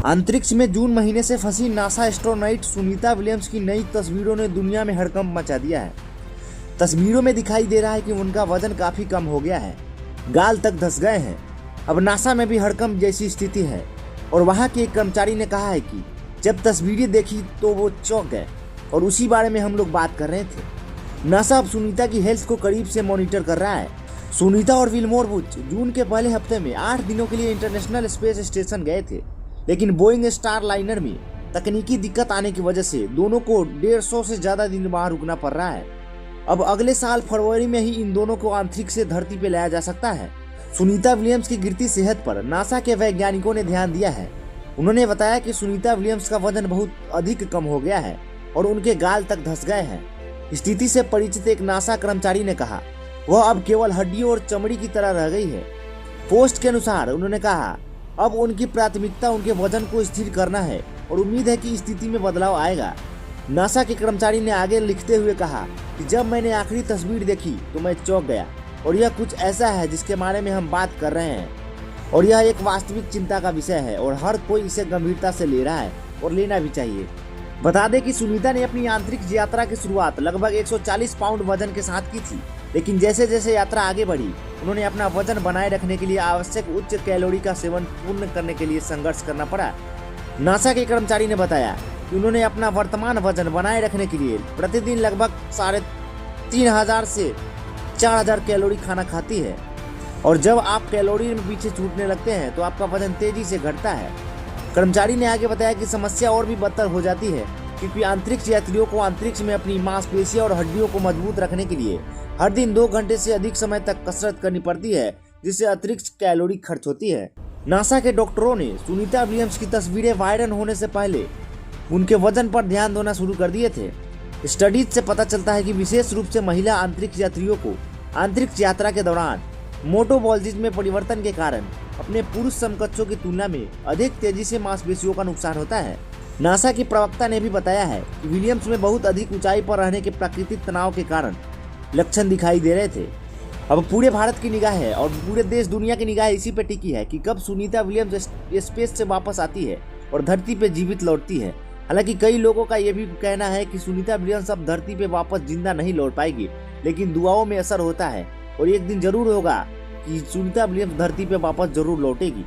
अंतरिक्ष में जून महीने से फंसी नासा एस्ट्रोनॉट सुनीता विलियम्स की नई तस्वीरों ने दुनिया में हड़कंप मचा दिया है। तस्वीरों में दिखाई दे रहा है कि उनका वजन काफी कम हो गया है, गाल तक धंस गए हैं। अब नासा में भी हड़कंप जैसी स्थिति है और वहां के एक कर्मचारी ने कहा है कि जब तस्वीरें देखी तो वो चौंक गए और उसी बारे में हम लोग बात कर रहे थे। नासा अब सुनीता की हेल्थ को करीब से मॉनिटर कर रहा है। सुनीता और विल्मोर बुच जून के पहले हफ्ते में 8 दिनों के लिए इंटरनेशनल स्पेस स्टेशन गए थे, लेकिन बोइंग स्टार लाइनर में तकनीकी दिक्कत आने की वजह से दोनों को 150 से ज्यादा दिन वहां रुकना पड़ रहा है। अब अगले साल फरवरी में ही इन दोनों को अंतरिक्ष से धरती पे लाया जा सकता है। सुनीता विलियम्स की गिरती सेहत पर नासा के वैज्ञानिकों ने ध्यान दिया है। उन्होंने बताया कि सुनीता विलियम्स का वजन बहुत अधिक कम हो गया है और उनके गाल तक धंस गए हैं। स्थिति से परिचित एक नासा कर्मचारी ने कहा वह अब केवल हड्डियों और चमड़ी की तरह रह गई है। पोस्ट के अनुसार उन्होंने कहा अब उनकी प्राथमिकता उनके वजन को स्थिर करना है और उम्मीद है कि स्थिति में बदलाव आएगा। नासा के कर्मचारी ने आगे लिखते हुए कहा कि जब मैंने आखिरी तस्वीर देखी तो मैं चौंक गया और यह कुछ ऐसा है जिसके बारे में हम बात कर रहे हैं और यह एक वास्तविक चिंता का विषय है और हर कोई इसे गंभीरता से ले रहा है और लेना भी चाहिए। बता दें कि सुनीता ने अपनी अंतरिक्ष यात्रा की शुरुआत लगभग 140 पाउंड वजन के साथ की थी, लेकिन जैसे जैसे यात्रा आगे बढ़ी उन्होंने अपना वजन बनाए रखने के लिए आवश्यक उच्च कैलोरी का सेवन पूर्ण करने के लिए संघर्ष करना पड़ा। नासा के कर्मचारी ने बताया कि उन्होंने अपना वर्तमान वजन बनाए रखने के लिए प्रतिदिन लगभग 3500 से 4000 कैलोरी खाना खाती है और जब आप कैलोरी में पीछे छूटने लगते हैं तो आपका वजन तेजी से घटता है। कर्मचारी ने आगे बताया कि समस्या और भी बदतर हो जाती है क्योंकि अंतरिक्ष यात्रियों को अंतरिक्ष में अपनी मांसपेशियों और हड्डियों को मजबूत रखने के लिए हर दिन 2 घंटे से अधिक समय तक कसरत करनी पड़ती है, जिससे अतिरिक्त कैलोरी खर्च होती है। नासा के डॉक्टरों ने सुनीता विलियम्स की तस्वीरें वायरल होने से पहले उनके वजन पर ध्यान देना शुरू कर दिए थे। स्टडीज से पता चलता है कि विशेष रूप से महिला अंतरिक्ष यात्रियों को अंतरिक्ष यात्रा के दौरान मेटाबॉलिज्म में परिवर्तन के कारण अपने पुरुष समकक्षों की तुलना में अधिक तेजी से मांसपेशियों का नुकसान होता है। नासा की प्रवक्ता ने भी बताया है कि विलियम्स में बहुत अधिक ऊंचाई पर रहने के प्राकृतिक तनाव के कारण लक्षण दिखाई दे रहे थे। अब पूरे भारत की निगाह है और पूरे देश दुनिया की निगाह इसी पे टिकी है कि कब सुनीता विलियम्स स्पेस से वापस आती है और धरती पे जीवित लौटती है। हालांकि कई लोगों का यह भी कहना है कि सुनीता विलियम्स अब धरती पे वापस जिंदा नहीं लौट पाएगी, लेकिन दुआओं में असर होता है और एक दिन जरूर होगा कि सुनीता विलियम्स धरती पे वापस जरूर लौटेगी।